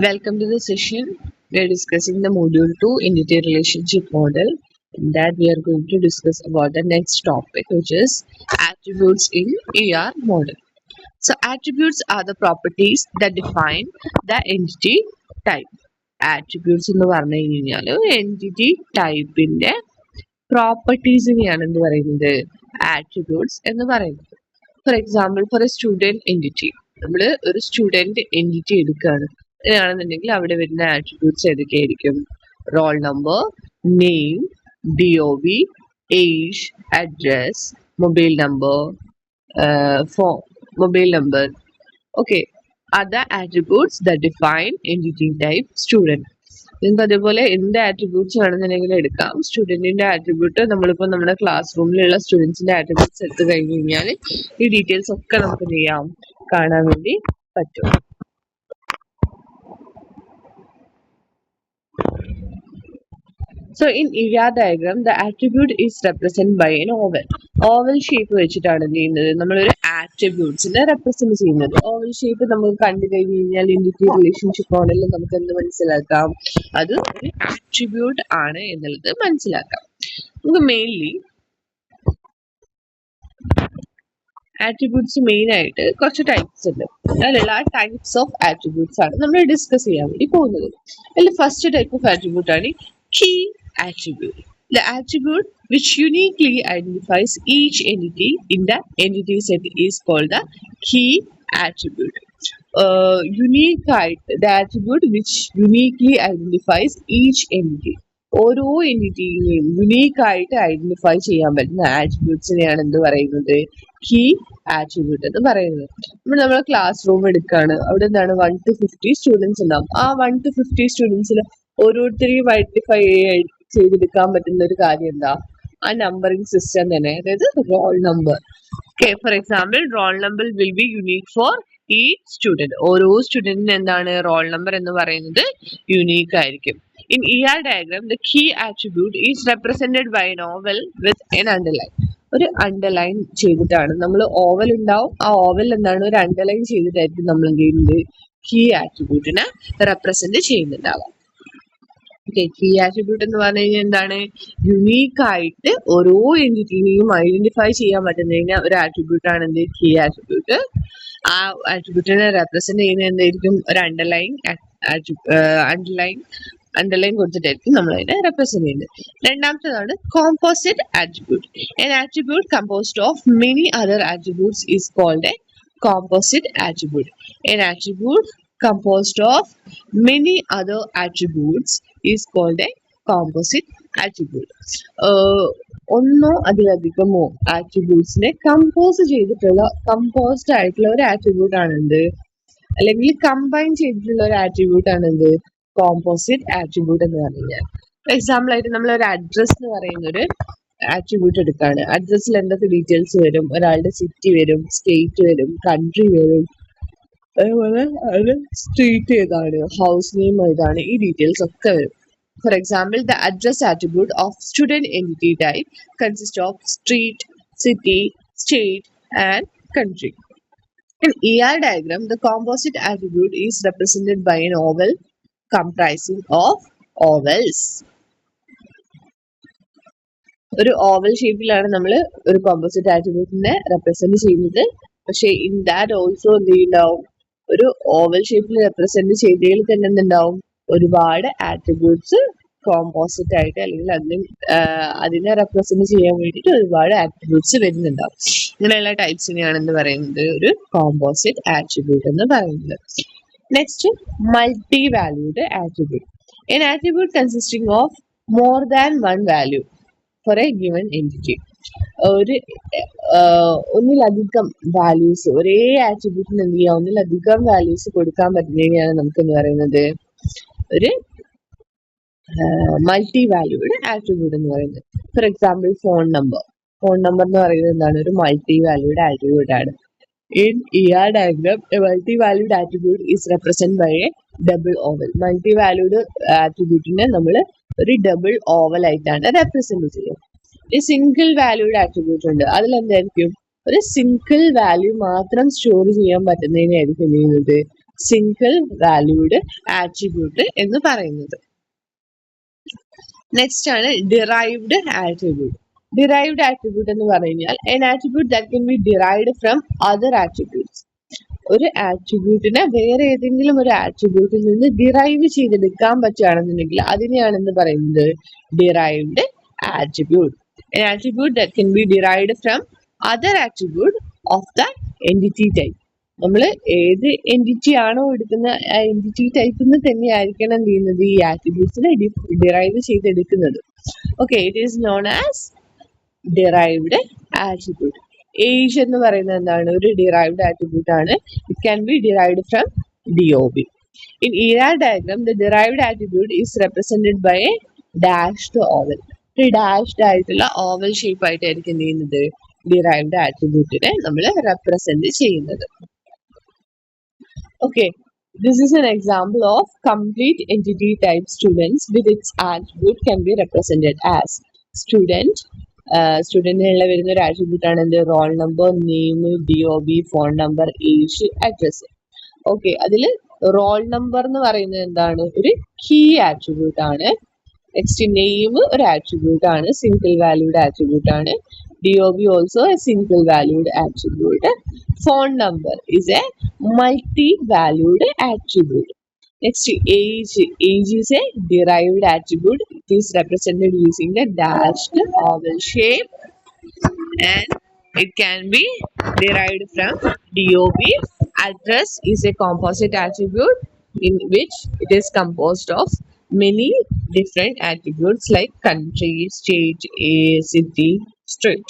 Welcome to the session. We are discussing the module 2 entity relationship model. In that we are going to discuss about the next topic, which is attributes in ER model. So attributes are the properties that define the entity type. Attributes എന്ന് പറഞ്ഞു കഴിഞ്ഞാൽ entity type-ന്റെ പ്രോപ്പർട്ടീസിനെയാണ് എന്ത് പറയുന്നത് attributes എന്ന് പറയുന്നത്. For example, for a student entity, നമ്മൾ ഒരു student entity എടുക്കുകയാണ്. അങ്ങനെയാണെന്നുണ്ടെങ്കിൽ അവിടെ വരുന്ന ആട്രിബ്യൂട്ട്സ് ഏതൊക്കെയായിരിക്കും? Roll number, name, DOB, age, address, mobile number, mobile number. Okay, other attributes that define entity type student. നിങ്ങൾക്ക് അതേപോലെ എന്ത് ആട്രിബ്യൂട്ട്സ് വേണമെന്നുണ്ടെങ്കിൽ എടുക്കാം. സ്റ്റുഡൻറ്റിന്റെ ആട്രിബ്യൂട്ട് നമ്മളിപ്പോൾ നമ്മുടെ ക്ലാസ് റൂമിലുള്ള സ്റ്റുഡൻസിന്റെ ആട്രിബ്യൂട്ട്സ് എടുത്തു കഴിഞ്ഞ് കഴിഞ്ഞാൽ ഈ ഡീറ്റെയിൽസ് ഒക്കെ നമുക്ക് എന്ത് ചെയ്യാം, കാണാൻ വേണ്ടി പറ്റും. So in ER diagram, the attribute is represented by an oval. Oval shape വെച്ചിട്ടാണ് എന്ത് ചെയ്യുന്നത്, നമ്മളൊരു ആട്രിബ്യൂട്ട്സിനെ റെപ്രസെന്റ് ചെയ്യുന്നത്. ഓവൽ ഷേപ്പ് നമുക്ക് കണ്ടു കഴിഞ്ഞ് കഴിഞ്ഞാൽ entity relationship മോഡലിൽ നമുക്ക് എന്ത് മനസ്സിലാക്കാം, അത് ഒരു ആട്രിബ്യൂട്ട് ആണ് എന്നുള്ളത് മനസ്സിലാക്കാം. നമുക്ക് മെയിൻലി ആട്രിബ്യൂട്ട്സ് മെയിൻ ആയിട്ട് കുറച്ച് ടൈപ്സ് ഉണ്ട്. അതിലുള്ള ടൈപ്സ് ഓഫ് ആട്രിബ്യൂട്ട്സ് ആണ് നമ്മൾ ഡിസ്കസ് ചെയ്യാൻ വേണ്ടി പോകുന്നത്. അതിൽ ഫസ്റ്റ് ടൈപ്പ് ഓഫ് ആട്രിബ്യൂട്ട് ആണ് key attribute. The attribute which uniquely identifies each entity in the entity set is called the key attribute. The attribute which uniquely identifies each entity. ഓരോ എൻറ്റിറ്റിനെയും unique ആയിട്ട് identify ചെയ്യാൻ പറ്റുന്ന ആട്രിബ്യൂട്ട്സിനെയാണ് എന്ത് പറയുന്നത്, key attribute എന്ന് പറയുന്നത്. നമ്മൾ ക്ലാസ് റൂം എടുക്കുകയാണ്. അവിടെ എന്താണ് 1 to 50 സ്റ്റുഡൻസ് ഉണ്ടാവും. ആ 1 to 50 സ്റ്റുഡൻസിൽ ഓരോരുത്തരെയും ഐഡന്റിഫൈ ചെയ്തെടുക്കാൻ പറ്റുന്ന ഒരു കാര്യം എന്താ, ആ നമ്പറിംഗ് സിസ്റ്റം തന്നെ, അതായത് roll number. Okay, for example roll number will be unique for ഈ സ്റ്റുഡൻറ്. ഓരോ സ്റ്റുഡൻറ്റിന് എന്താണ് റോൾ നമ്പർ എന്ന് പറയുന്നത് യുണീക്ക് ആയിരിക്കും. In ER diagram, the key attribute is represented by an oval with an underline. ഒരു അണ്ടർലൈൻ ചെയ്തിട്ടാണ് നമ്മൾ, ഓവൽ ഉണ്ടാവും, ആ ഓവൽ എന്താണ് ഒരു അണ്ടർലൈൻ ചെയ്തിട്ടായിരിക്കും നമ്മൾ എന്ത് ചെയ്യുന്നത്, കീ ആട്രിബ്യൂട്ടിനെ റെപ്രസെന്റ് ചെയ്യുന്നുണ്ടാവാം. ഓക്കെ, കീ ആട്രിബ്യൂട്ട് എന്ന് പറഞ്ഞു കഴിഞ്ഞാൽ എന്താണ്, യുണീക്ക് ആയിട്ട് ഓരോ എൻറ്റിറ്റിനെയും ഐഡന്റിഫൈ ചെയ്യാൻ പറ്റുന്ന ഒരു ആട്രിബ്യൂട്ട് ആണ് എന്ത്, കീ ആട്രിബ്യൂട്ട്. ആ ആട്രിബ്യൂട്ടിനെ റെപ്രസെന്റ് ചെയ്യുന്ന എന്തായിരിക്കും, ഒരു അണ്ടർലൈൻ കൊടുത്തിട്ടായിരിക്കും നമ്മൾ അതിനെ റെപ്രസെന്റ് ചെയ്യുന്നത്. രണ്ടാമത്തേതാണ് composite attribute. An attribute composed of many other attributes is called a composite attribute. An attribute composed of many other attributes is called a composite attribute. ഒന്നോ അതിലധികമോ ആട്രിബ്യൂട്ട്സിനെ കമ്പോസ്ഡ് ആയിട്ടുള്ള ഒരു ആട്രിബ്യൂട്ട് ആണെന്ത്, അല്ലെങ്കിൽ കമ്പൈൻ ചെയ്തിട്ടുള്ള ഒരു ആട്രിബ്യൂട്ട് ആണെന്ത്, കോമ്പോസിറ്റ് ആട്രിബ്യൂട്ട് എന്ന് പറഞ്ഞു കഴിഞ്ഞാൽ. ഫോർ എക്സാമ്പിൾ ആയിട്ട് നമ്മൾ ഒരു അഡ്രസ് എന്ന് പറയുന്ന ഒരു ആട്രിബ്യൂട്ട് എടുക്കുകയാണ്. അഡ്രസ്സിൽ എന്തൊക്കെ ഡീറ്റെയിൽസ് വരും, ഒരാളുടെ സിറ്റി വരും, സ്റ്റേറ്റ് വരും, കൺട്രി വരും, അതേപോലെ അത് സ്ട്രീറ്റ് ഏതാണ്, ഹൗസ് നെയിം ഏതാണ്, ഈ ഡീറ്റെയിൽസ് ഒക്കെ വരും. For example, the address attribute of student entity type consists of street, city, state, and country. In ER diagram, the composite attribute is represented by an oval comprising of ovals. ഒരു oval ഷേപ്പിലാണ് നമ്മൾ ഒരു composite ആട്രിബ്യൂട്ടിനെ represent ചെയ്യുന്നത്. പക്ഷേ in that also എന്ത് ചെയ്യുന്നുണ്ടാവും, ഒരു oval ഷേപ്പിൽ റെപ്രസെന്റ് ചെയ്തതിൽ തന്നെ എന്തുണ്ടാവും, ഒരുപാട് ആട്രിബ്യൂട്ട്സ് കോമ്പോസിറ്റ് ആയിട്ട്, അല്ലെങ്കിൽ അതിനെ റെപ്രസെന്റ് ചെയ്യാൻ വേണ്ടിയിട്ട് ഒരുപാട് ആട്രിബ്യൂട്ട്സ് വരുന്നുണ്ടാവും. ഇങ്ങനെയുള്ള ടൈപ്സിനെയാണ് എന്ത് പറയുന്നത്, ഒരു കോമ്പോസിറ്റ് ആട്രിബ്യൂട്ട് എന്ന് പറയുന്നത്. Next, multi valued attribute. An attribute consisting of more than one value for a given entity. ഒരു ഒന്നിലധികം വാല്യൂസ് ഒരേ ആട്രിബ്യൂട്ടിന് എന്ത് ചെയ്യാം, ഒന്നിലധികം വാല്യൂസ് കൊടുക്കാൻ പറ്റുന്നതിനെയാണ് നമുക്ക് എന്ന് പറയുന്നത് ഒരു മൾട്ടി വാല്യൂഡ് ആട്രിബ്യൂട്ട് എന്ന് പറയുന്നത്. ഫോർ എക്സാമ്പിൾ ഫോൺ നമ്പർ എന്ന് പറയുന്നത് എന്താണ്, ഒരു മൾട്ടി വാല്യൂഡ് ആട്രിബ്യൂട്ട് ആണ്. In ER diagram, a multi-valued attribute is represented by a double oval. Multi-valued attribute-നെ നമ്മൾ ഒരു ഡബിൾ ഓവൽ ആയിട്ടാണ് റെപ്രസെന്റ് ചെയ്യുന്നത്. ഈ സിംഗിൾ വാല്യൂഡ് ആട്രിബ്യൂട്ട് ഉണ്ട്, അതിൽ എന്തായിരിക്കും, ഒരു സിംഗിൾ വാല്യൂ മാത്രം സ്റ്റോർ ചെയ്യാൻ പറ്റുന്നതിനായിരിക്കും ചെയ്യുന്നത് സിംഗിൾ വാല്യൂഡ് ആട്രിബ്യൂട്ട് എന്ന് പറയുന്നത്. നെക്സ്റ്റ് ആണ് ഡിറൈവ്ഡ് ആട്രിബ്യൂട്ട്. ഡിറൈവ്ഡ് ആട്രിബ്യൂട്ട് എന്ന് പറഞ്ഞു കഴിഞ്ഞാൽ an attribute that can be derived from other attributes. ഒരു ആട്രിബ്യൂട്ടിനെ വേറെ ഏതെങ്കിലും ഒരു ആട്രിബ്യൂട്ടിൽ നിന്ന് ഡിറൈവ് ചെയ്തെടുക്കാൻ പറ്റുകയാണെന്നുണ്ടെങ്കിൽ അതിനെയാണ് എന്ത് പറയുന്നത്, derived attribute. an attribute that can be derived from other attribute of the entity type. നമ്മൾ ഏത് എൻറ്റിറ്റി ആണോ എടുക്കുന്ന ആ എൻറ്റിറ്റി ടൈപ്പിൽ നിന്ന് തന്നെയായിരിക്കണം എന്ത് ചെയ്യുന്നത്, ഈ ആട്രിബ്യൂട്ട്സിനെ ഡിറൈവ് ചെയ്തെടുക്കുന്നത്. Okay, it is known as derived attribute. Age എന്ന് പറയുന്നത് എന്താണ്, ഒരു ഡിറൈവ്ഡ് ആട്രിബ്യൂട്ട് ആണ്. It can be derived from DOB. In ERAD diagram, the derived attribute is represented by a dashed oval. ഒരു ഡാഷ്ഡ് ആയിട്ടുള്ള ഓവൽ ഷേപ്പ് ആയിട്ടായിരിക്കും എന്ത് ചെയ്യുന്നത്, ഡിറൈവ്ഡ് ആട്രിബ്യൂട്ടിനെ നമ്മൾ റെപ്രസെന്റ് ചെയ്യുന്നത്. Okay, this is an example of complete entity type students with its attribute can be represented as student. സ്റ്റുഡൻറ്റിനുള്ള വരുന്ന ഒരു attribute ആണ് എന്ത്, role number, name, DOB, phone number, age, address. Okay, അതിൽ റോൾ നമ്പർ എന്ന് പറയുന്നത് എന്താണ്, ഒരു കീ ആട്രിബ്യൂട്ട് ആണ്. നെക്സ്റ്റ് നെയിം ഒരു ആട്രിബ്യൂട്ട് ആണ്, സിംഗിൾ വാല്യൂഡ് ആട്രിബ്യൂട്ട് ആണ്. DOB also a single valued attribute. Phone number is a multi-valued attribute. Next, age. Age is a derived attribute. It is represented using the dashed oval shape and it can be derived from DOB. Address is a composite attribute in which it is composed of many different attributes like country, state, city, street.